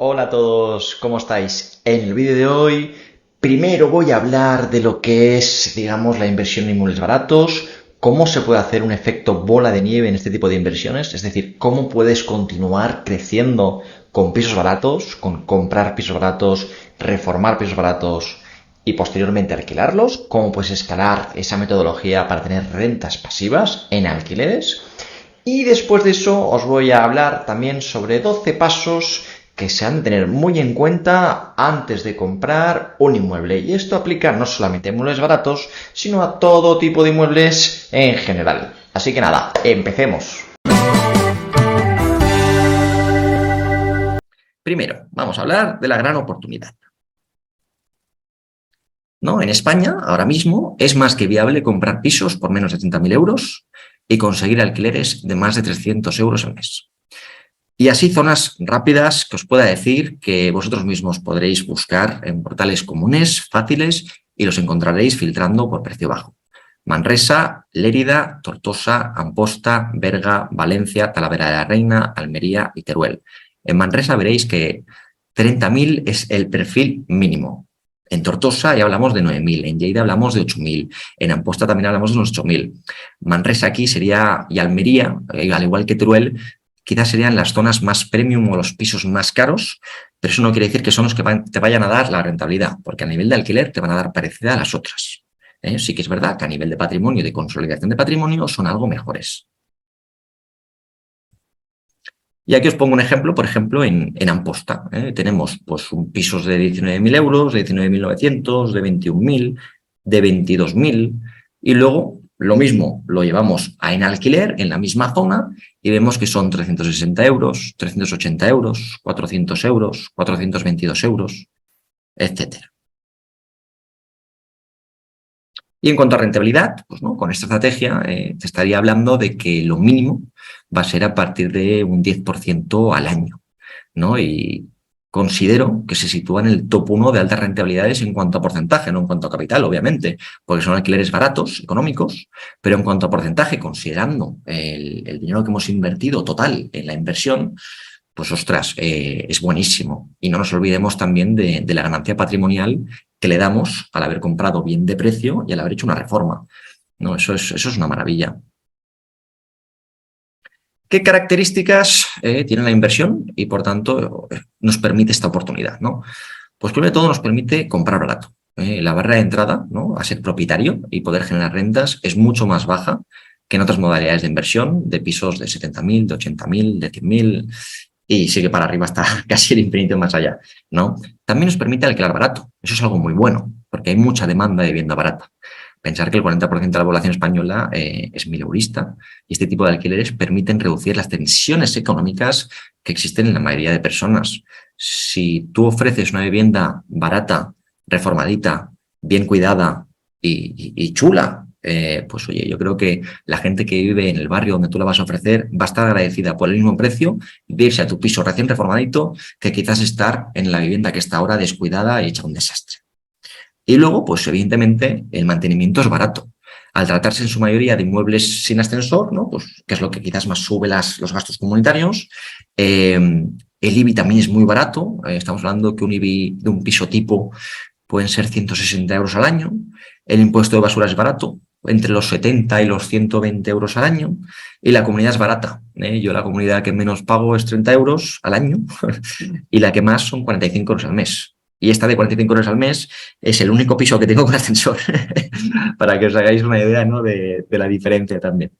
Hola a todos, ¿cómo estáis? En el vídeo de hoy, primero voy a hablar de lo que es, digamos, la inversión en inmuebles baratos, cómo se puede hacer un efecto bola de nieve en este tipo de inversiones, es decir, cómo puedes continuar creciendo con pisos baratos, con comprar pisos baratos, reformar pisos baratos y posteriormente alquilarlos, cómo puedes escalar esa metodología para tener rentas pasivas en alquileres. Y después de eso os voy a hablar también sobre 12 pasos que se han de tener muy en cuenta antes de comprar un inmueble. Y esto aplica no solamente a inmuebles baratos, sino a todo tipo de inmuebles en general. Así que nada, empecemos. Primero, vamos a hablar de la gran oportunidad. ¿No? En España, ahora mismo, es más que viable comprar pisos por menos de 30.000 euros y conseguir alquileres de más de 300 euros al mes. Y así zonas rápidas que os pueda decir que vosotros mismos podréis buscar en portales comunes, fáciles, y los encontraréis filtrando por precio bajo. Manresa, Lérida, Tortosa, Amposta, Berga, Valencia, Talavera de la Reina, Almería y Teruel. En Manresa veréis que 30.000 es el perfil mínimo. En Tortosa ya hablamos de 9.000, en Lleida hablamos de 8.000, en Amposta también hablamos de unos 8.000. Manresa aquí sería, y Almería, al igual que Teruel, quizás serían las zonas más premium o los pisos más caros, pero eso no quiere decir que son los que te vayan a dar la rentabilidad, porque a nivel de alquiler te van a dar parecida a las otras. Sí que es verdad que a nivel de patrimonio, de consolidación de patrimonio, son algo mejores. Y aquí os pongo un ejemplo, por ejemplo, en Amposta. Tenemos pues, pisos de 19.000 euros, de 19.900, de 21.000, de 22.000, y luego lo mismo lo llevamos a en alquiler en la misma zona y vemos que son 360 euros, 380 euros, 400 euros, 422 euros, etcétera. Y en cuanto a rentabilidad, pues no, con esta estrategia te estaría hablando de que lo mínimo va a ser a partir de un 10% al año, ¿no? Y considero que se sitúa en el top 1 de altas rentabilidades en cuanto a porcentaje, no en cuanto a capital, obviamente, porque son alquileres baratos, económicos, pero en cuanto a porcentaje, considerando el dinero que hemos invertido total en la inversión, pues ostras, es buenísimo. Y no nos olvidemos también de la ganancia patrimonial que le damos al haber comprado bien de precio y al haber hecho una reforma. No, eso es una maravilla. ¿Qué características tiene la inversión y, por tanto, nos permite esta oportunidad? ¿No? Pues primero de todo nos permite comprar barato. La barrera de entrada, ¿no?, a ser propietario y poder generar rentas es mucho más baja que en otras modalidades de inversión, de pisos de 70.000, de 80.000, de 100.000, y sigue para arriba hasta casi el infinito más allá, ¿no? También nos permite alquilar barato. Eso es algo muy bueno, porque hay mucha demanda de vivienda barata. Pensar que el 40% de la población española es mileurista y este tipo de alquileres permiten reducir las tensiones económicas que existen en la mayoría de personas. Si tú ofreces una vivienda barata, reformadita, bien cuidada y chula, pues oye, yo creo que la gente que vive en el barrio donde tú la vas a ofrecer va a estar agradecida por el mismo precio de irse a tu piso recién reformadito que quizás estar en la vivienda que está ahora descuidada y hecha un desastre. Y luego, pues evidentemente, el mantenimiento es barato. Al tratarse en su mayoría de inmuebles sin ascensor, ¿no?, pues, que es lo que quizás más sube los gastos comunitarios, el IBI también es muy barato. Estamos hablando que un IBI de un piso tipo pueden ser 160 euros al año. El impuesto de basura es barato, entre los 70 y los 120 euros al año. Y la comunidad es barata. Yo la comunidad que menos pago es 30 euros al año y la que más son 45 euros al mes. Y esta de 45 euros al mes es el único piso que tengo con ascensor, para que os hagáis una idea, ¿no?, de la diferencia también.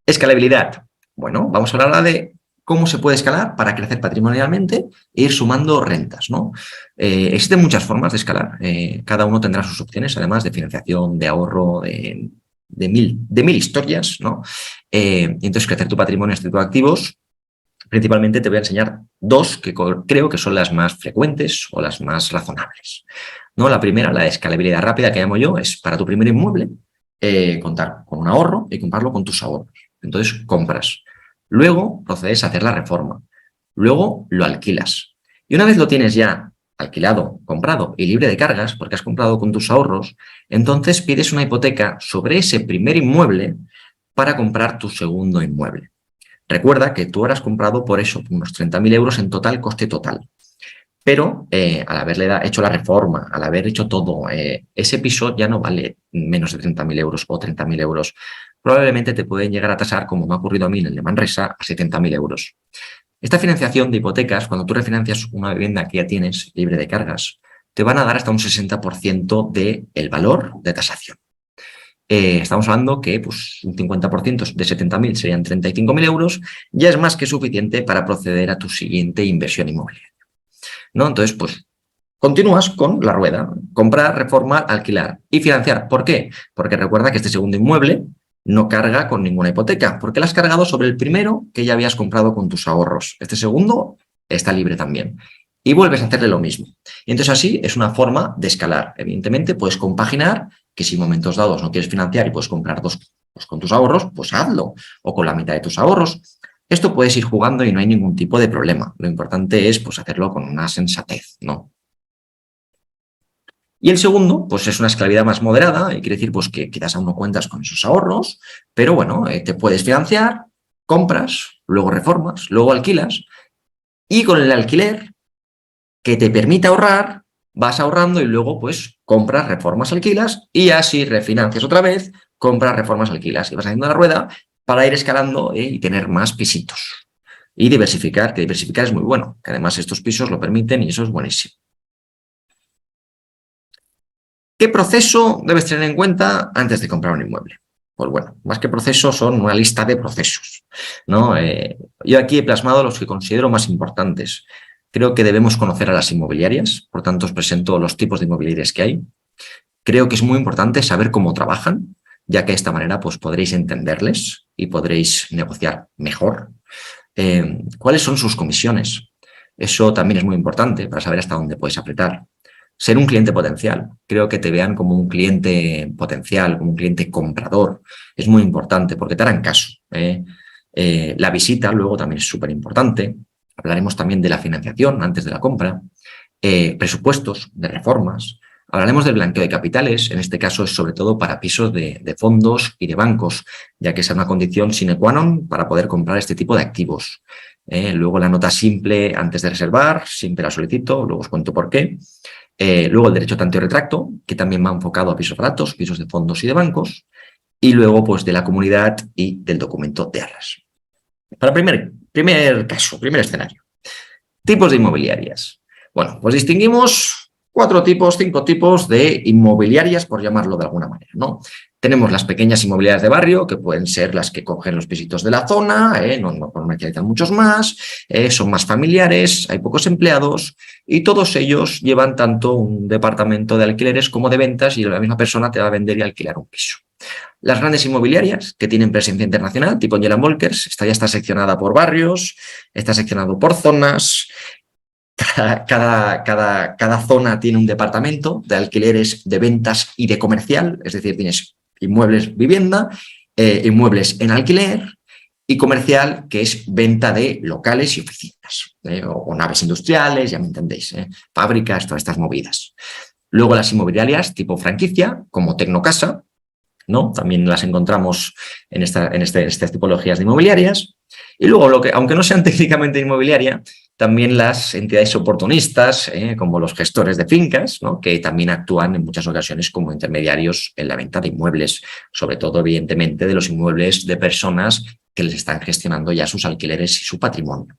Escalabilidad. Bueno, vamos a hablar ahora de cómo se puede escalar para crecer patrimonialmente e ir sumando rentas, ¿no? Existen muchas formas de escalar. Cada uno tendrá sus opciones, además de financiación, de ahorro, de mil historias, ¿no? Y entonces crecer tu patrimonio, este tipo de activos. Principalmente te voy a enseñar dos que creo que son las más frecuentes o las más razonables, ¿no? La primera, la escalabilidad rápida que llamo yo, es para tu primer inmueble contar con un ahorro y comprarlo con tus ahorros. Entonces compras. Luego procedes a hacer la reforma. Luego lo alquilas. Y una vez lo tienes ya alquilado, comprado y libre de cargas, porque has comprado con tus ahorros, entonces pides una hipoteca sobre ese primer inmueble para comprar tu segundo inmueble. Recuerda que tú ahora has comprado por eso unos 30.000 euros en total, coste total. Pero al haberle hecho la reforma, al haber hecho todo, ese piso ya no vale menos de 30.000 euros o 30.000 euros. Probablemente te pueden llegar a tasar, como me ha ocurrido a mí en el de Manresa, a 70.000 euros. Esta financiación de hipotecas, cuando tú refinancias una vivienda que ya tienes libre de cargas, te van a dar hasta un 60% del valor de tasación. Estamos hablando que pues, un 50% de 70.000 serían 35.000 euros, ya es más que suficiente para proceder a tu siguiente inversión inmobiliaria, ¿no? Entonces, pues continúas con la rueda, comprar, reformar, alquilar y financiar. ¿Por qué? Porque recuerda que este segundo inmueble no carga con ninguna hipoteca, porque la has cargado sobre el primero que ya habías comprado con tus ahorros. Este segundo está libre también. Y vuelves a hacerle lo mismo. Y entonces así es una forma de escalar. Evidentemente puedes compaginar que si en momentos dados no quieres financiar y puedes comprar dos pues con tus ahorros, pues hazlo. O con la mitad de tus ahorros. Esto puedes ir jugando y no hay ningún tipo de problema. Lo importante es pues, hacerlo con una sensatez, ¿no? Y el segundo, pues es una esclavidad más moderada, y quiere decir pues, que quizás aún no cuentas con esos ahorros, pero bueno, te puedes financiar, compras, luego reformas, luego alquilas, y con el alquiler que te permite ahorrar, vas ahorrando y luego pues compras, reformas, alquilas, y así refinancias otra vez, compras, reformas, alquilas, y vas haciendo la rueda para ir escalando y tener más pisitos. Y diversificar, que diversificar es muy bueno, que además estos pisos lo permiten y eso es buenísimo. ¿Qué proceso debes tener en cuenta antes de comprar un inmueble? Pues bueno, más que procesos son una lista de procesos, ¿no? Yo aquí he plasmado los que considero más importantes. Creo que debemos conocer a las inmobiliarias, por tanto os presento los tipos de inmobiliarias que hay. Creo que es muy importante saber cómo trabajan, ya que de esta manera pues, podréis entenderles y podréis negociar mejor. ¿Cuáles son sus comisiones? Eso también es muy importante para saber hasta dónde puedes apretar. Ser un cliente potencial. Creo que te vean como un cliente potencial, como un cliente comprador. Es muy importante porque te harán caso. La visita luego también es súper importante. Hablaremos también de la financiación antes de la compra. Presupuestos de reformas. Hablaremos del blanqueo de capitales. En este caso es sobre todo para pisos de fondos y de bancos, ya que es una condición sine qua non para poder comprar este tipo de activos. Luego la nota simple antes de reservar, siempre la solicito, luego os cuento por qué. Luego el derecho tanto y retracto, que también va enfocado a pisos baratos, pisos de fondos y de bancos, y luego pues de la comunidad y del documento de arras. Para primer caso, primer escenario. Tipos de inmobiliarias. Bueno, pues distinguimos 5 tipos de inmobiliarias, por llamarlo de alguna manera, ¿no? Tenemos las pequeñas inmobiliarias de barrio, que pueden ser las que cogen los pisitos de la zona, no comercializan muchos más, son más familiares, hay pocos empleados y todos ellos llevan tanto un departamento de alquileres como de ventas y la misma persona te va a vender y alquilar un piso. Las grandes inmobiliarias que tienen presencia internacional, tipo Angela Molkers, esta ya está seccionada por barrios, está seccionado por zonas. Cada zona tiene un departamento de alquileres, de ventas y de comercial, es decir, tienes inmuebles vivienda, inmuebles en alquiler y comercial, que es venta de locales y oficinas, o naves industriales, ya me entendéis, fábricas, todas estas movidas. Luego las inmobiliarias tipo franquicia, como Tecnocasa, ¿no? También las encontramos en estas tipologías de inmobiliarias. Y luego, aunque no sean técnicamente inmobiliaria, también las entidades oportunistas, como los gestores de fincas, ¿no? Que también actúan en muchas ocasiones como intermediarios en la venta de inmuebles, sobre todo, evidentemente, de los inmuebles de personas que les están gestionando ya sus alquileres y su patrimonio.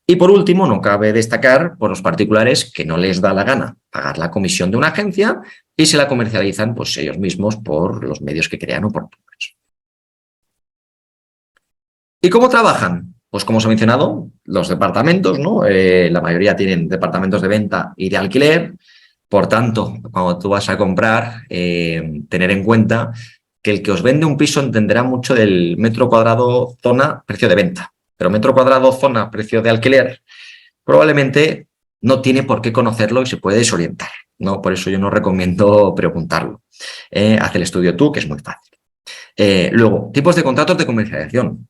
Y por último, no cabe destacar por los particulares que no les da la gana pagar la comisión de una agencia y se la comercializan pues, ellos mismos por los medios que crean oportunos. ¿Y cómo trabajan? Pues como os he mencionado, los departamentos, ¿no? La mayoría tienen departamentos de venta y de alquiler. Por tanto, cuando tú vas a comprar, tener en cuenta que el que os vende un piso entenderá mucho del metro cuadrado zona precio de venta. Pero metro cuadrado zona precio de alquiler probablemente no tiene por qué conocerlo y se puede desorientar, ¿no? Por eso yo no recomiendo preguntarlo. Haz el estudio tú, que es muy fácil. Luego, tipos de contratos de comercialización.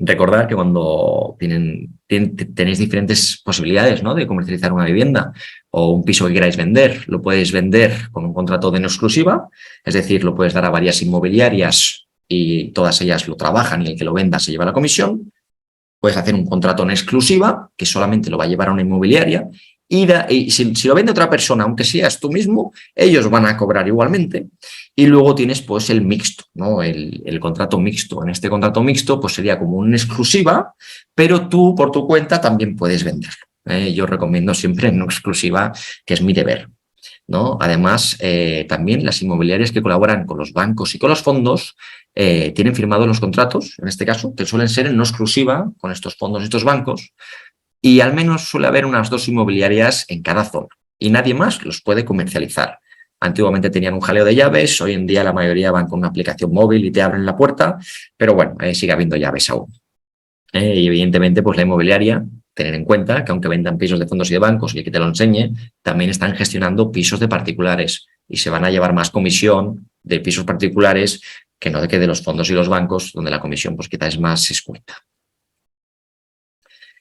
Recordad que cuando tenéis diferentes posibilidades, ¿no? De comercializar una vivienda o un piso que queráis vender, lo podéis vender con un contrato de no exclusiva, es decir, lo puedes dar a varias inmobiliarias y todas ellas lo trabajan y el que lo venda se lleva la comisión, Puedes hacer un contrato en exclusiva, que solamente lo va a llevar a una inmobiliaria, y si lo vende otra persona, aunque seas tú mismo, ellos van a cobrar igualmente. Y luego tienes pues el mixto, ¿no? El contrato mixto. En este contrato mixto pues sería como una exclusiva, pero tú por tu cuenta también puedes venderlo. Yo recomiendo siempre en exclusiva, que es mi deber, ¿no? Además, también las inmobiliarias que colaboran con los bancos y con los fondos tienen firmados los contratos, en este caso, que suelen ser en no exclusiva con estos fondos y estos bancos, y al menos suele haber unas 2 inmobiliarias en cada zona y nadie más los puede comercializar. Antiguamente tenían un jaleo de llaves, hoy en día la mayoría van con una aplicación móvil y te abren la puerta, pero bueno, sigue habiendo llaves aún. Y evidentemente, pues la inmobiliaria, tener en cuenta que aunque vendan pisos de fondos y de bancos y el que te lo enseñe, también están gestionando pisos de particulares y se van a llevar más comisión de pisos particulares que no de que de los fondos y los bancos, donde la comisión pues quizás es más escueta.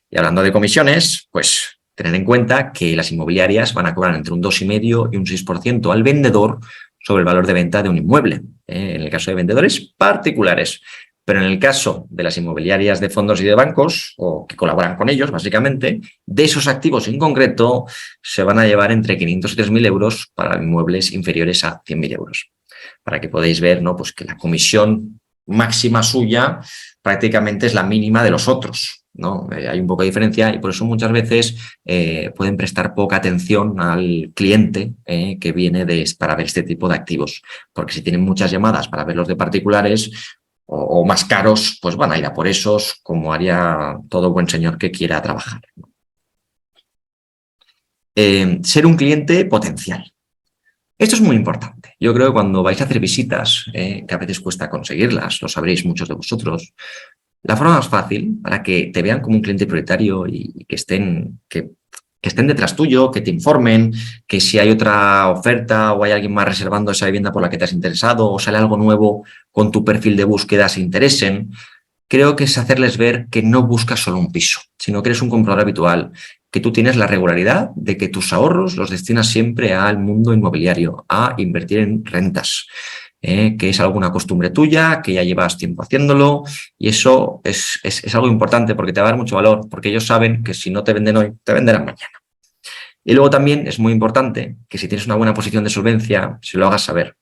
Y hablando de comisiones, pues tener en cuenta que las inmobiliarias van a cobrar entre un 2,5 y un 6% al vendedor sobre el valor de venta de un inmueble, en el caso de vendedores particulares. Pero en el caso de las inmobiliarias de fondos y de bancos, o que colaboran con ellos, básicamente, de esos activos en concreto se van a llevar entre 500 y 3.000 euros para inmuebles inferiores a 100.000 euros. Para que podáis ver, ¿no? Pues que la comisión máxima suya prácticamente es la mínima de los otros, ¿no? Hay un poco de diferencia y por eso muchas veces pueden prestar poca atención al cliente que viene para ver este tipo de activos, porque si tienen muchas llamadas para ver los de particulares o más caros, pues van a ir a por esos, como haría todo buen señor que quiera trabajar. Ser un cliente potencial. Esto es muy importante. Yo creo que cuando vais a hacer visitas, que a veces cuesta conseguirlas, lo sabréis muchos de vosotros, la forma más fácil para que te vean como un cliente prioritario y que estén detrás tuyo, que te informen, que si hay otra oferta o hay alguien más reservando esa vivienda por la que te has interesado o sale algo nuevo con tu perfil de búsqueda se interesen, creo que es hacerles ver que no buscas solo un piso, sino que eres un comprador habitual, que tú tienes la regularidad de que tus ahorros los destinas siempre al mundo inmobiliario, a invertir en rentas. Que es alguna costumbre tuya, que ya llevas tiempo haciéndolo y eso es algo importante porque te va a dar mucho valor, porque ellos saben que si no te venden hoy, te venderán mañana. Y luego también es muy importante que si tienes una buena posición de solvencia, se lo hagas saber,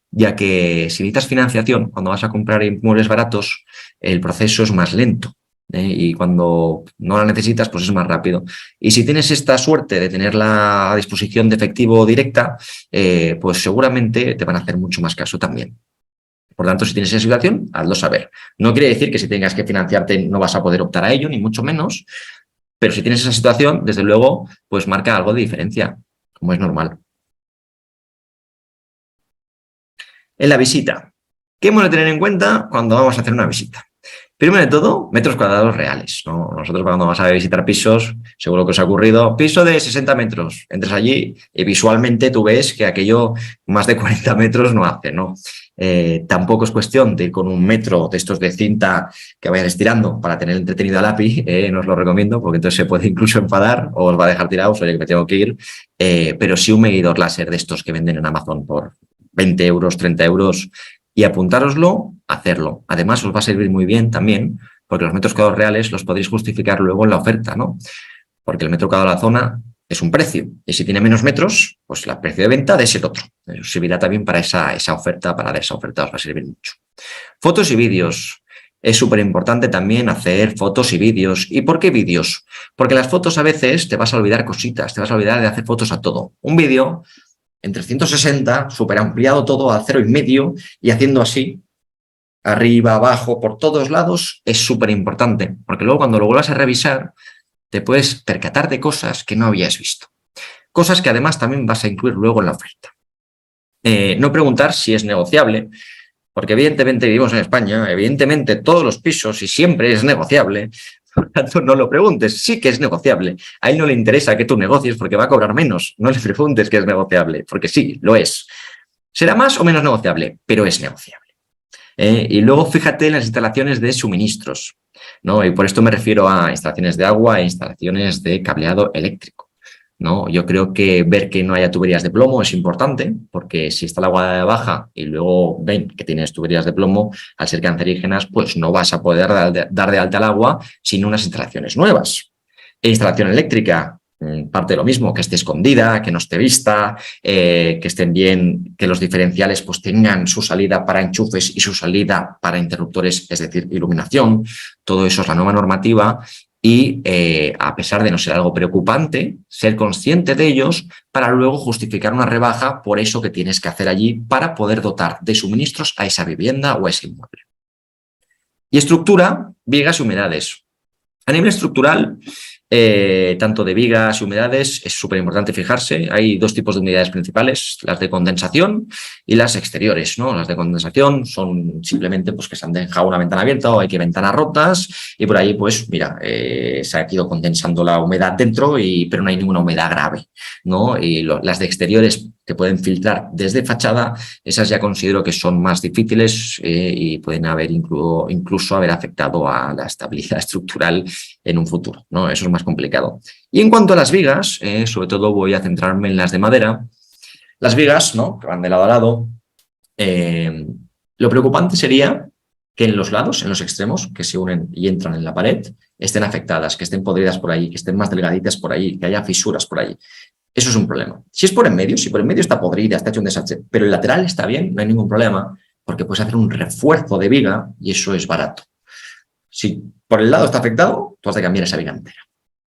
ya que si necesitas financiación, cuando vas a comprar inmuebles baratos, el proceso es más lento. Y cuando no la necesitas, pues es más rápido. Y si tienes esta suerte de tenerla a disposición de efectivo directa, pues seguramente te van a hacer mucho más caso también. Por tanto, si tienes esa situación, hazlo saber. No quiere decir que si tengas que financiarte no vas a poder optar a ello, ni mucho menos, pero si tienes esa situación, desde luego, pues marca algo de diferencia, como es normal. En la visita, ¿qué hemos de tener en cuenta cuando vamos a hacer una visita? Primero de todo, metros cuadrados reales, ¿no? Nosotros cuando vas a visitar pisos, seguro que os ha ocurrido, piso de 60 metros, entras allí y visualmente tú ves que aquello más de 40 metros no hace, ¿no? Tampoco es cuestión de ir con un metro de estos de cinta que vayas estirando para tener entretenido al API, no os lo recomiendo porque entonces se puede incluso enfadar o os va a dejar tirados, oye que me tengo que ir, pero sí un medidor láser de estos que venden en Amazon por 20 euros, 30 euros, y apuntároslo, hacerlo. Además, os va a servir muy bien también, porque los metros cuadrados reales los podréis justificar luego en la oferta, ¿no? Porque el metro cuadrado de la zona es un precio, y si tiene menos metros, pues el precio de venta es el otro. Os servirá también para esa oferta, para esa oferta os va a servir mucho. Fotos y vídeos. Es súper importante también hacer fotos y vídeos. ¿Y por qué vídeos? Porque las fotos a veces te vas a olvidar cositas, te vas a olvidar de hacer fotos a todo. Un vídeo en 360, súper ampliado todo a 0,5 y haciendo así, arriba, abajo, por todos lados, es súper importante, porque luego cuando lo vuelvas a revisar, te puedes percatar de cosas que no habías visto. Cosas que además también vas a incluir luego en la oferta. No preguntar si es negociable, porque evidentemente vivimos en España, evidentemente todos los pisos y siempre es negociable. Por tanto, no lo preguntes, sí que es negociable. A él no le interesa que tú negocies porque va a cobrar menos. No le preguntes que es negociable, porque sí, lo es. Será más o menos negociable, pero es negociable. Y luego fíjate en las instalaciones de suministros, ¿no? Y por esto me refiero a instalaciones de agua e instalaciones de cableado eléctrico. ¿no? Yo creo que ver que no haya tuberías de plomo es importante, porque si está el agua baja y luego ven que tienes tuberías de plomo, al ser cancerígenas, pues no vas a poder dar de alta el agua sin unas instalaciones nuevas. E instalación eléctrica, parte de lo mismo, que esté escondida, que no esté vista, que estén bien, que los diferenciales pues tengan su salida para enchufes y su salida para interruptores, es decir, iluminación. Todo eso es la nueva normativa y a pesar de no ser algo preocupante, ser consciente de ellos para luego justificar una rebaja por eso que tienes que hacer allí para poder dotar de suministros a esa vivienda o a ese inmueble. Y estructura, vigas y humedades. A nivel estructural, tanto de vigas y humedades, es súper importante fijarse. Hay dos tipos de humedades principales, las de condensación y las exteriores, ¿no? Las de condensación son simplemente pues, que se han dejado una ventana abierta o hay que ventanas rotas y por ahí, pues mira, se ha ido condensando la humedad dentro, pero no hay ninguna humedad grave, ¿no? Y las de exteriores que pueden filtrar desde fachada, esas ya considero que son más difíciles y pueden haber incluso haber afectado a la estabilidad estructural en un futuro, ¿no? Eso es más complicado. Y en cuanto a las vigas, sobre todo voy a centrarme en las de madera. Las vigas, ¿no? Que van de lado a lado. Lo preocupante sería que en los lados, en los extremos, que se unen y entran en la pared, estén afectadas, que estén podridas por ahí, que estén más delgaditas por ahí, que haya fisuras por ahí. Eso es un problema. Si es por en medio, si por en medio está podrida, está hecho un desastre, pero el lateral está bien, no hay ningún problema, porque puedes hacer un refuerzo de viga y eso es barato. Si por el lado está afectado, tú has de cambiar esa viga entera,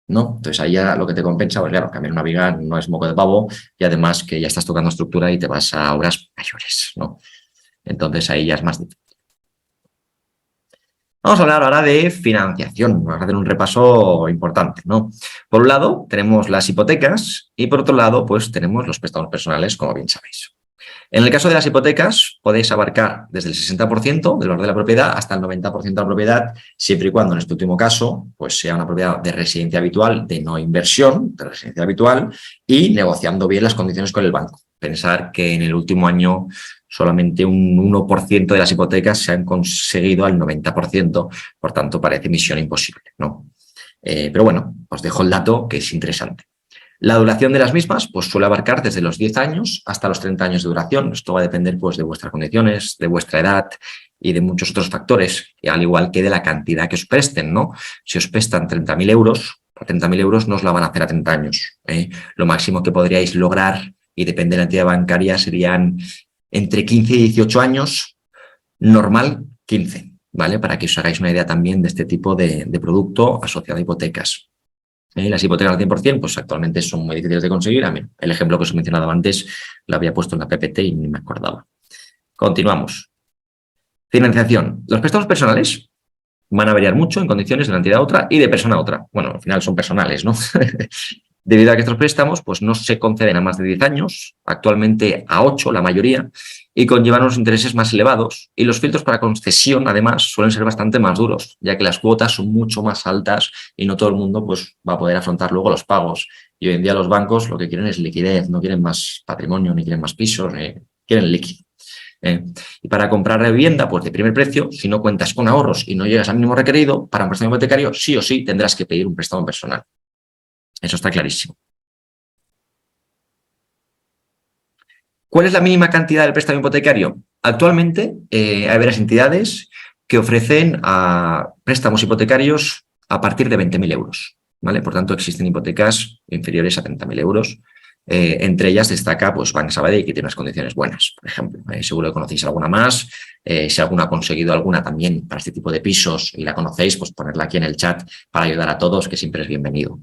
¿no? Entonces ahí ya lo que te compensa, pues claro, cambiar una viga no es moco de pavo y además que ya estás tocando estructura y te vas a obras mayores, ¿no? Entonces ahí ya es más difícil. Vamos a hablar ahora de financiación. Vamos a hacer un repaso importante, ¿no? Por un lado, tenemos las hipotecas y por otro lado, pues tenemos los préstamos personales, como bien sabéis. En el caso de las hipotecas, podéis abarcar desde el 60% del valor de la propiedad hasta el 90% de la propiedad, siempre y cuando, en este último caso, pues sea una propiedad de residencia habitual, de no inversión, de residencia habitual, y negociando bien las condiciones con el banco. Pensar que en el último año solamente un 1% de las hipotecas se han conseguido al 90%, por tanto parece misión imposible, ¿no? Pero bueno, os dejo el dato que es interesante. La duración de las mismas pues, suele abarcar desde los 10 años hasta los 30 años de duración. Esto va a depender pues, de vuestras condiciones, de vuestra edad y de muchos otros factores, al igual que de la cantidad que os presten, ¿no? Si os prestan 30.000 euros, a 30.000 euros no os la van a hacer a 30 años. Lo máximo que podríais lograr, y depende de la entidad bancaria, serían entre 15 y 18 años, normal 15, ¿vale? Para que os hagáis una idea también de este tipo de producto asociado a hipotecas. Las hipotecas al 100%, pues actualmente son muy difíciles de conseguir. A mí, el ejemplo que os he mencionado antes lo había puesto en la PPT y ni me acordaba. Continuamos. Financiación. Los préstamos personales van a variar mucho en condiciones de una entidad a otra y de persona a otra. Bueno, al final son personales, ¿no? Debido a que estos préstamos pues, no se conceden a más de 10 años, actualmente a 8 la mayoría, y conllevan unos intereses más elevados. Y los filtros para concesión, además, suelen ser bastante más duros, ya que las cuotas son mucho más altas y no todo el mundo pues, va a poder afrontar luego los pagos. Y hoy en día los bancos lo que quieren es liquidez, no quieren más patrimonio, ni quieren más pisos, quieren líquido. Y para comprar vivienda pues de primer precio, si no cuentas con ahorros y no llegas al mínimo requerido, para un préstamo hipotecario sí o sí tendrás que pedir un préstamo personal. Eso está clarísimo. ¿Cuál es la mínima cantidad del préstamo hipotecario? Actualmente hay varias entidades que ofrecen préstamos hipotecarios a partir de 20.000 euros. ¿Vale? Por tanto, existen hipotecas inferiores a 30.000 euros. Entre ellas destaca pues, Banc Sabadell, que tiene unas condiciones buenas, por ejemplo. Seguro que conocéis alguna más. Si alguna ha conseguido alguna también para este tipo de pisos y la conocéis, pues ponerla aquí en el chat para ayudar a todos, que siempre es bienvenido.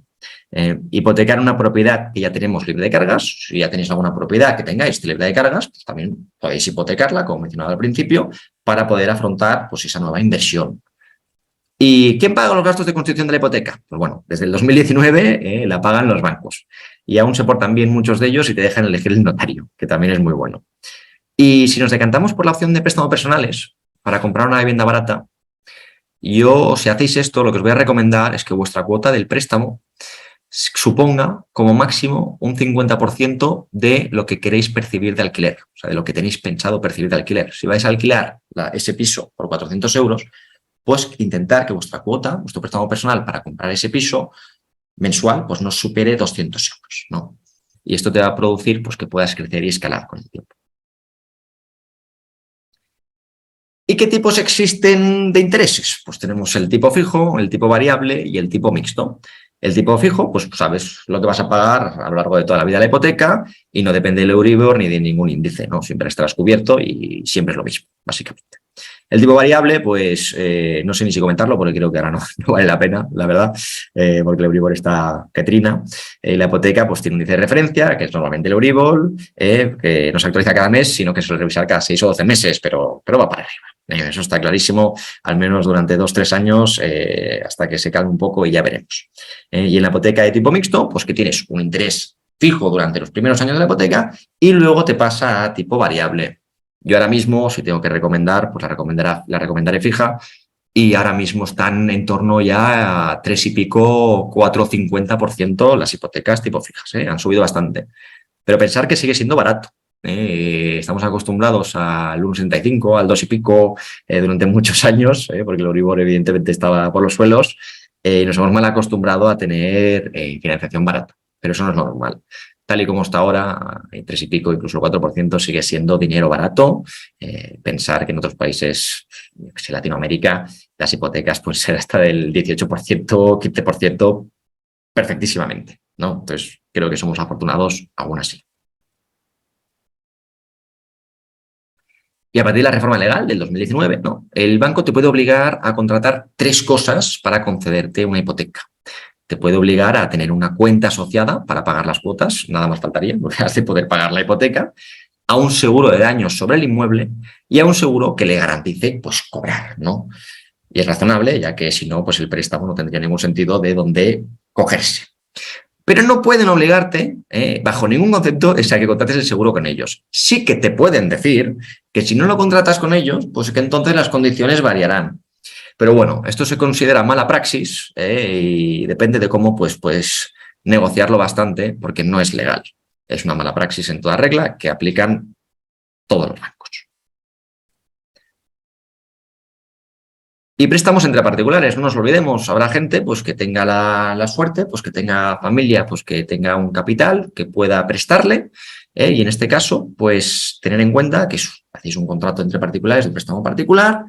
Hipotecar una propiedad que ya tenemos libre de cargas. Si ya tenéis alguna propiedad que tengáis libre de cargas, pues también podéis hipotecarla, como mencionado al principio, para poder afrontar pues, esa nueva inversión. ¿Y quién paga los gastos de construcción de la hipoteca? Pues bueno, desde el 2019 la pagan los bancos. Y aún se portan bien muchos de ellos y te dejan elegir el notario, que también es muy bueno. Y si nos decantamos por la opción de préstamos personales para comprar una vivienda barata, si hacéis esto, lo que os voy a recomendar es que vuestra cuota del préstamo suponga como máximo un 50% de lo que queréis percibir de alquiler, o sea, de lo que tenéis pensado percibir de alquiler. Si vais a alquilar ese piso por 400 euros, pues intentar que vuestra cuota, vuestro préstamo personal para comprar ese piso, mensual pues no supere 200 euros, ¿no? Y esto te va a producir pues, que puedas crecer y escalar con el tiempo. ¿Y qué tipos existen de intereses? Pues tenemos el tipo fijo, el tipo variable y el tipo mixto. El tipo fijo, pues sabes lo que vas a pagar a lo largo de toda la vida de la hipoteca y no depende del Euribor ni de ningún índice, ¿no? Siempre estarás cubierto y siempre es lo mismo, básicamente. El tipo variable, pues no sé ni si comentarlo porque creo que ahora no vale la pena, la verdad, porque el Euribor está que trina. La hipoteca pues tiene un índice de referencia, que es normalmente el Euribor, que no se actualiza cada mes, sino que se suele revisar cada 6 o 12 meses, pero va para arriba. Eso está clarísimo, al menos durante 2 o 3 años, hasta que se calme un poco y ya veremos. Y en la hipoteca de tipo mixto, pues que tienes un interés fijo durante los primeros años de la hipoteca y luego te pasa a tipo variable. Yo ahora mismo, si tengo que recomendar, pues la recomendaré fija y ahora mismo están en torno ya a 3 y pico, 4,50% las hipotecas tipo fijas, han subido bastante. Pero pensar que sigue siendo barato. Estamos acostumbrados al 1,65, al 2 y pico durante muchos años, porque el Euribor evidentemente estaba por los suelos y nos hemos mal acostumbrado a tener financiación barata, pero eso no es lo normal. Tal y como está ahora, 3 y pico, incluso el 4% sigue siendo dinero barato. Pensar que en otros países, Latinoamérica, las hipotecas pueden ser hasta del 18%, 15%, perfectísimamente, ¿no? Entonces, creo que somos afortunados aún así. Y a partir de la reforma legal del 2019, ¿no? El banco te puede obligar a contratar 3 cosas para concederte una hipoteca. Te puede obligar a tener una cuenta asociada para pagar las cuotas, nada más faltaría, porque has de poder pagar la hipoteca, a un seguro de daños sobre el inmueble y a un seguro que le garantice pues, cobrar, ¿no? Y es razonable, ya que si no, pues el préstamo no tendría ningún sentido de dónde cogerse. Pero no pueden obligarte, bajo ningún concepto, a que contrates el seguro con ellos. Sí que te pueden decir que si no lo contratas con ellos, pues que entonces las condiciones variarán. Pero bueno, esto se considera mala praxis y depende de cómo pues negociarlo bastante, porque no es legal. Es una mala praxis en toda regla que aplican todos los bancos. Y préstamos entre particulares, no nos olvidemos, habrá gente pues, que tenga la suerte, pues que tenga familia, pues que tenga un capital que pueda prestarle, y en este caso, pues tener en cuenta que hacéis un contrato entre particulares de préstamo particular,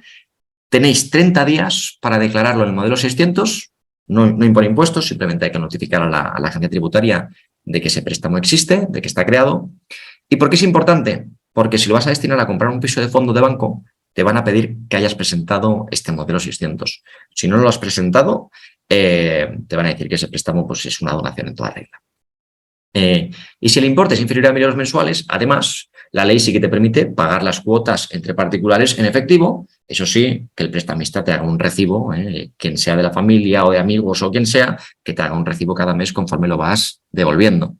tenéis 30 días para declararlo en el modelo 600, no impone impuestos, simplemente hay que notificar a la agencia tributaria de que ese préstamo existe, de que está creado. ¿Y por qué es importante? Porque si lo vas a destinar a comprar un piso de fondo de banco, te van a pedir que hayas presentado este modelo 600. Si no lo has presentado, te van a decir que ese préstamo pues, es una donación en toda regla. Y si el importe es inferior a 1.000 euros mensuales, además, la ley sí que te permite pagar las cuotas entre particulares en efectivo. Eso sí, que el prestamista te haga un recibo, quien sea de la familia o de amigos o quien sea, que te haga un recibo cada mes conforme lo vas devolviendo.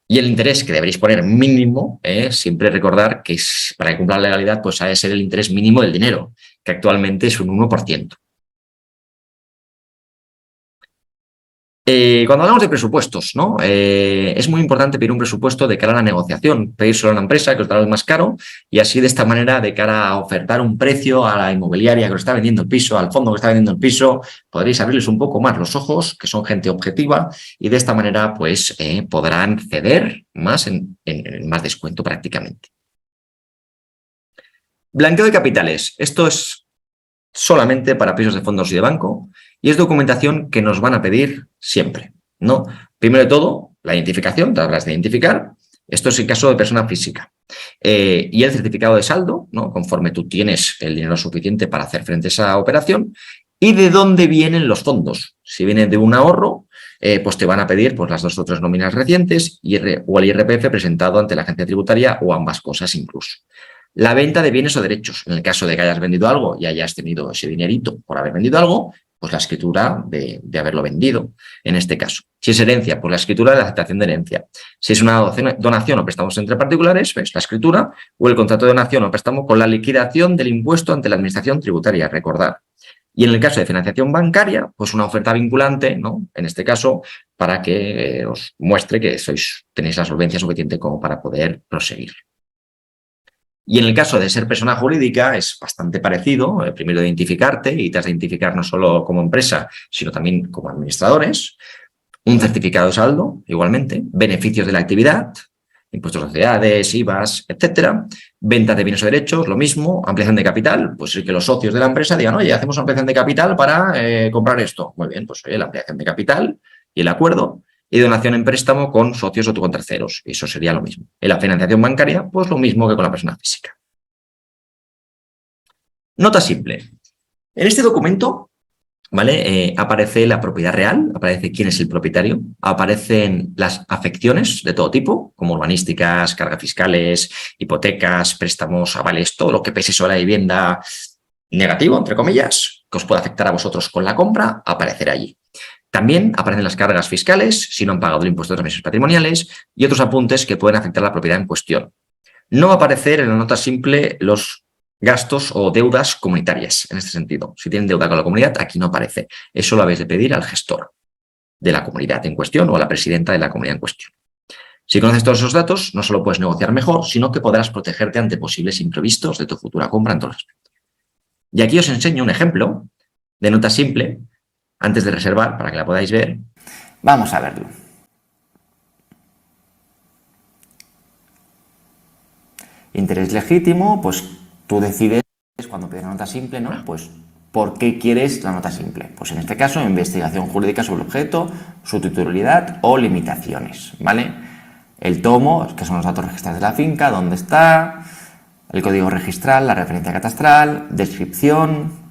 Y el interés que deberéis poner mínimo, siempre recordar que para que cumpla la legalidad, pues ha de ser el interés mínimo del dinero, que actualmente es un 1%. Cuando hablamos de presupuestos, ¿no? Es muy importante pedir un presupuesto de cara a la negociación, pedírselo a una empresa que os dará el más caro y así de esta manera, de cara a ofertar un precio a la inmobiliaria que os está vendiendo el piso, al fondo que está vendiendo el piso, podréis abrirles un poco más los ojos, que son gente objetiva y de esta manera pues podrán ceder más en más descuento prácticamente. Blanqueo de capitales. Esto es solamente para pisos de fondos y de banco y es documentación que nos van a pedir siempre, ¿no? Primero de todo, la identificación, te hablas de identificar, esto es el caso de persona física. Y el certificado de saldo, ¿no? Conforme tú tienes el dinero suficiente para hacer frente a esa operación y de dónde vienen los fondos. Si vienen de un ahorro, pues te van a pedir pues, las 2 o 3 nóminas recientes o el IRPF presentado ante la agencia tributaria o ambas cosas incluso. La venta de bienes o derechos. En el caso de que hayas vendido algo y hayas tenido ese dinerito por haber vendido algo, pues la escritura de haberlo vendido, en este caso. Si es herencia, pues la escritura de la aceptación de herencia. Si es una donación o préstamos entre particulares, pues la escritura o el contrato de donación o préstamo con la liquidación del impuesto ante la administración tributaria, recordar. Y en el caso de financiación bancaria, pues una oferta vinculante, ¿no? En este caso, para que os muestre que tenéis la solvencia suficiente como para poder proseguir. Y en el caso de ser persona jurídica es bastante parecido. Primero identificarte y te has de identificar no solo como empresa, sino también como administradores. un certificado de saldo, igualmente, beneficios de la actividad, impuestos de sociedades, IVAs, etcétera, venta de bienes o derechos, lo mismo, ampliación de capital, pues que los socios de la empresa digan, oye, hacemos una ampliación de capital para comprar esto. Muy bien, pues la ampliación de capital y el acuerdo, y donación en préstamo con socios o con terceros. Eso sería lo mismo. En la financiación bancaria, pues lo mismo que con la persona física. Nota simple. En este documento, ¿vale? Aparece la propiedad real, aparece quién es el propietario, aparecen las afecciones de todo tipo, como urbanísticas, cargas fiscales, hipotecas, préstamos, avales, todo lo que pese sobre la vivienda negativo, entre comillas, que os puede afectar a vosotros con la compra, aparecerá allí. También aparecen las cargas fiscales, si no han pagado el impuesto de transmisiones patrimoniales, y otros apuntes que pueden afectar a la propiedad en cuestión. No va a aparecer en la nota simple los gastos o deudas comunitarias, en este sentido. Si tienen deuda con la comunidad, aquí no aparece. Eso lo habéis de pedir al gestor de la comunidad en cuestión o a la presidenta de la comunidad en cuestión. Si conoces todos esos datos, no solo puedes negociar mejor, sino que podrás protegerte ante posibles imprevistos de tu futura compra en todos los aspectos. Y aquí os enseño un ejemplo de nota simple, antes de reservar, para que la podáis ver. Vamos a verlo. Interés legítimo, pues tú decides cuando pides la nota simple, ¿no? Pues ¿por qué quieres la nota simple? Pues en este caso, investigación jurídica sobre el objeto, su titularidad o limitaciones, ¿vale? El tomo, que son los datos registrales de la finca, dónde está, el código registral, la referencia catastral, descripción,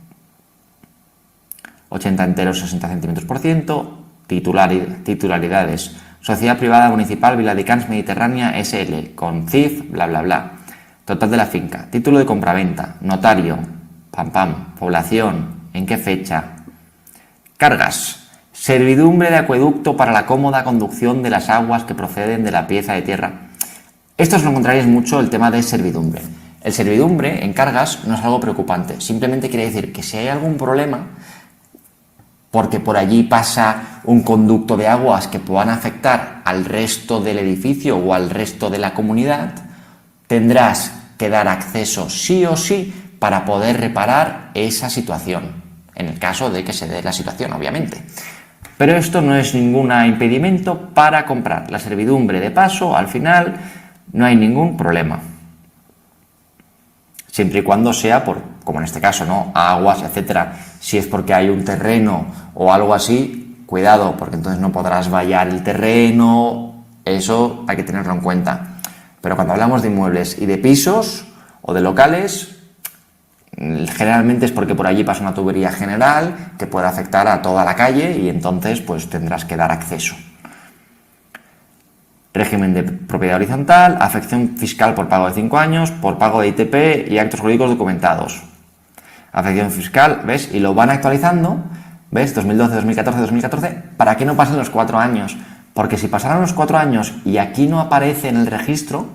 80 enteros, 60 céntimos por ciento, titularidades, Sociedad Privada Municipal Viladecans Mediterránea SL, con CIF, bla, bla, bla. Total de la finca, título de compraventa, notario, pam, pam, población, en qué fecha. Cargas, servidumbre de acueducto para la cómoda conducción de las aguas que proceden de la pieza de tierra. Esto os lo encontraréis mucho, el tema de servidumbre. El servidumbre en cargas no es algo preocupante, simplemente quiere decir que si hay algún problema, porque por allí pasa un conducto de aguas que puedan afectar al resto del edificio o al resto de la comunidad, tendrás que dar acceso sí o sí para poder reparar esa situación, en el caso de que se dé la situación, obviamente. Pero esto no es ningún impedimento para comprar la servidumbre de paso, al final no hay ningún problema. Siempre y cuando sea por, como en este caso, ¿no? Aguas, etcétera. Si es porque hay un terreno o algo así, cuidado, porque entonces no podrás vallar el terreno, eso hay que tenerlo en cuenta. Pero cuando hablamos de inmuebles y de pisos o de locales, generalmente es porque por allí pasa una tubería general que puede afectar a toda la calle y entonces pues tendrás que dar acceso. Régimen de propiedad horizontal, afección fiscal por pago de 5 años, por pago de ITP y actos jurídicos documentados. Afección fiscal, ¿ves? Y lo van actualizando, ¿ves? 2012, 2014, 2014, para que no pasen los 4 años. Porque si pasaran los 4 años y aquí no aparece en el registro,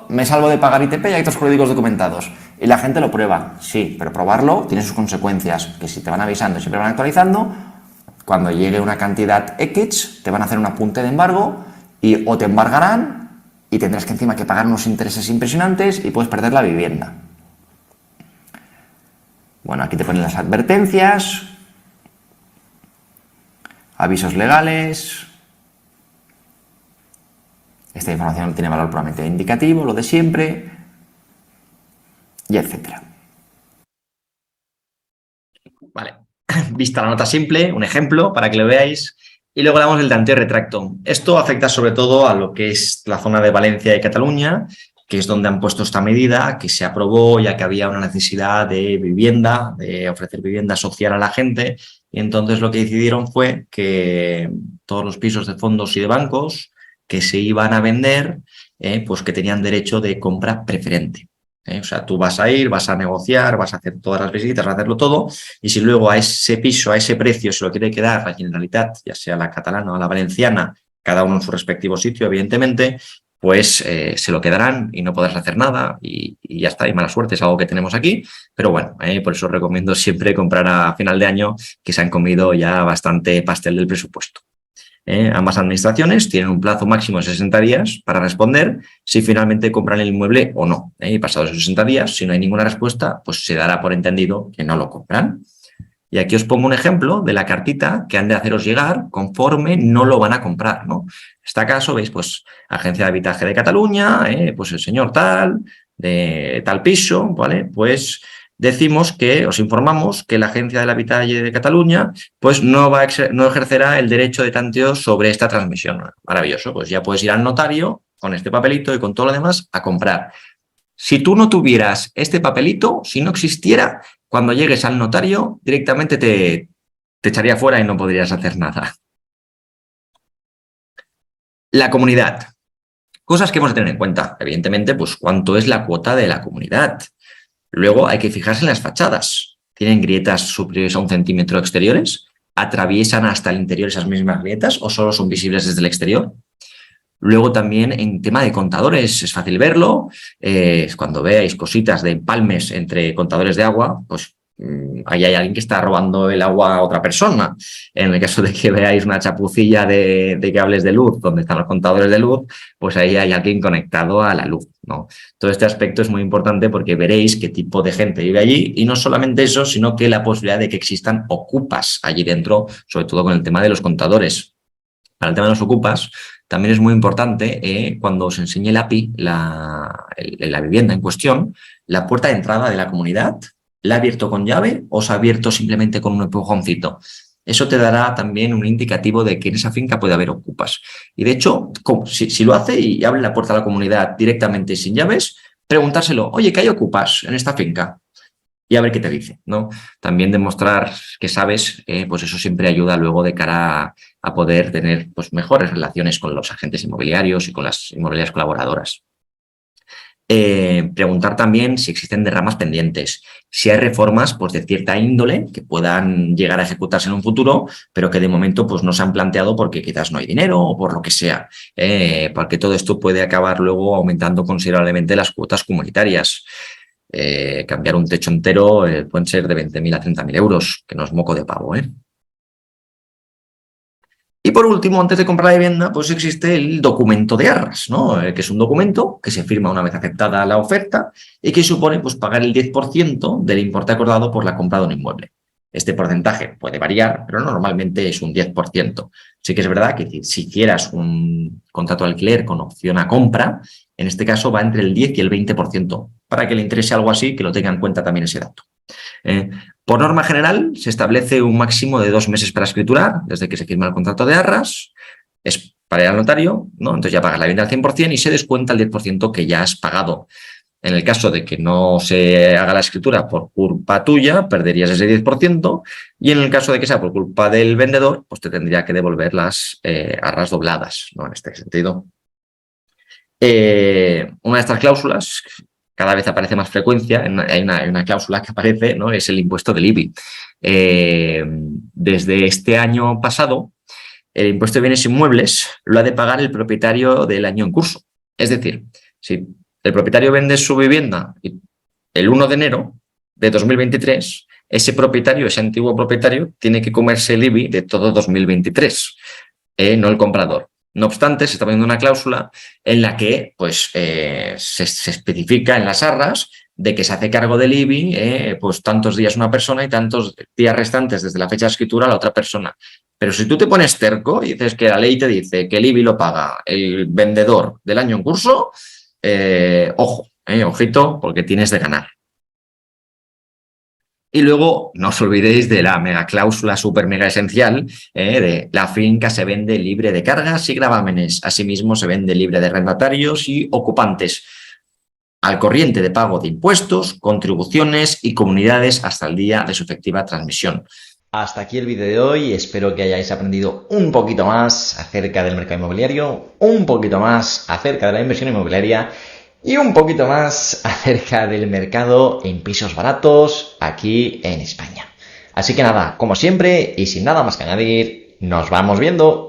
me salvo de pagar ITP y actos jurídicos documentados. Y la gente lo prueba, sí, pero probarlo tiene sus consecuencias, que si te van avisando y siempre van actualizando, cuando llegue una cantidad X, te van a hacer un apunte de embargo y o te embargarán y tendrás que encima que pagar unos intereses impresionantes y puedes perder la vivienda. Bueno, aquí te ponen las advertencias, avisos legales. Esta información tiene valor puramente indicativo, lo de siempre, y etcétera. Vale, vista la nota simple, un ejemplo para que lo veáis. Y luego damos el tanteo y retracto. Esto afecta sobre todo a lo que es la zona de Valencia y Cataluña, que es donde han puesto esta medida, que se aprobó ya que había una necesidad de vivienda, de ofrecer vivienda social a la gente. Y entonces lo que decidieron fue que todos los pisos de fondos y de bancos que se iban a vender, pues que tenían derecho de compra preferente. O sea, tú vas a ir, vas a negociar, vas a hacer todas las visitas, vas a hacerlo todo, y si luego a ese piso, a ese precio, se lo quiere quedar la Generalitat, ya sea la catalana o la valenciana, cada uno en su respectivo sitio, evidentemente, pues se lo quedarán y no podrás hacer nada y ya está, y mala suerte, es algo que tenemos aquí, pero bueno, por eso os recomiendo siempre comprar a final de año, que se han comido ya bastante pastel del presupuesto. Ambas administraciones tienen un plazo máximo de 60 días para responder si finalmente compran el inmueble o no. Y pasados esos 60 días, si no hay ninguna respuesta, pues se dará por entendido que no lo compran. Y aquí os pongo un ejemplo de la cartita que han de haceros llegar conforme no lo van a comprar, ¿no? En este caso, veis, pues, Agencia de Habitaje de Cataluña, pues el señor tal, de tal piso, ¿vale? Pues decimos que, os informamos que la Agencia del Habitaje de Cataluña, pues no ejercerá el derecho de tanteo sobre esta transmisión. Maravilloso, pues ya puedes ir al notario con este papelito y con todo lo demás a comprar. Si tú no tuvieras este papelito, si no existiera, cuando llegues al notario, directamente te echaría fuera y no podrías hacer nada. La comunidad. Cosas que hemos de tener en cuenta. Evidentemente, pues cuánto es la cuota de la comunidad. Luego hay que fijarse en las fachadas. ¿Tienen grietas superiores a 1 centímetro exteriores? ¿Atraviesan hasta el interior esas mismas grietas o solo son visibles desde el exterior? Luego también en tema de contadores es fácil verlo. Cuando veáis cositas de empalmes entre contadores de agua, pues ahí hay alguien que está robando el agua a otra persona. En el caso de que veáis una chapucilla de cables de luz donde están los contadores de luz, pues ahí hay alguien conectado a la luz, ¿no? Todo este aspecto es muy importante porque veréis qué tipo de gente vive allí y no solamente eso, sino que la posibilidad de que existan ocupas allí dentro, sobre todo con el tema de los contadores. Para el tema de los ocupas, también es muy importante cuando os enseñe el API, la vivienda en cuestión, la puerta de entrada de la comunidad, ¿la ha abierto con llave o se ha abierto simplemente con un empujoncito? Eso te dará también un indicativo de que en esa finca puede haber ocupas. Y de hecho, si lo hace y abre la puerta a la comunidad directamente sin llaves, preguntárselo, oye, ¿que hay ocupas en esta finca? Y a ver qué te dice, ¿no? También demostrar que sabes, pues eso siempre ayuda luego de cara a poder tener pues, mejores relaciones con los agentes inmobiliarios y con las inmobiliarias colaboradoras. Preguntar también si existen derramas pendientes, si hay reformas pues, de cierta índole que puedan llegar a ejecutarse en un futuro, pero que de momento pues, no se han planteado porque quizás no hay dinero o por lo que sea, porque todo esto puede acabar luego aumentando considerablemente las cuotas comunitarias. Cambiar un techo entero pueden ser de 20.000 a 30.000 euros, que no es moco de pavo, ¿eh? Y por último, antes de comprar la vivienda, pues existe el documento de arras, ¿no? Que es un documento que se firma una vez aceptada la oferta y que supone pues, pagar el 10% del importe acordado por la compra de un inmueble. Este porcentaje puede variar, pero normalmente es un 10%. Sí que es verdad que si hicieras un contrato de alquiler con opción a compra, en este caso va entre el 10 y el 20%. Para que le interese algo así, que lo tenga en cuenta también ese dato. Por norma general, se establece un máximo de 2 meses para escriturar, desde que se firma el contrato de arras, es para ir al notario, ¿no? Entonces ya pagas la vivienda al 100% y se descuenta el 10% que ya has pagado. En el caso de que no se haga la escritura por culpa tuya, perderías ese 10%, y en el caso de que sea por culpa del vendedor, pues te tendría que devolver las arras dobladas, ¿no? En este sentido. Una de estas cláusulas, cada vez aparece más frecuencia, hay una cláusula que aparece, ¿no? Es el impuesto del IBI. Desde este año pasado, el impuesto de bienes inmuebles lo ha de pagar el propietario del año en curso. Es decir, si el propietario vende su vivienda el 1 de enero de 2023, ese propietario, ese antiguo propietario, tiene que comerse el IBI de todo 2023, no el comprador. No obstante, se está poniendo una cláusula en la que pues, se especifica en las arras de que se hace cargo del IBI pues tantos días una persona y tantos días restantes desde la fecha de escritura a la otra persona. Pero si tú te pones terco y dices que la ley te dice que el IBI lo paga el vendedor del año en curso, ojo, ojito, porque tienes de ganar. Y luego no os olvidéis de la mega cláusula súper mega esencial de la finca se vende libre de cargas y gravámenes. Asimismo, se vende libre de arrendatarios y ocupantes al corriente de pago de impuestos, contribuciones y comunidades hasta el día de su efectiva transmisión. Hasta aquí el vídeo de hoy, espero que hayáis aprendido un poquito más acerca del mercado inmobiliario, un poquito más acerca de la inversión inmobiliaria y un poquito más acerca del mercado en pisos baratos aquí en España. Así que nada, como siempre y sin nada más que añadir, nos vamos viendo.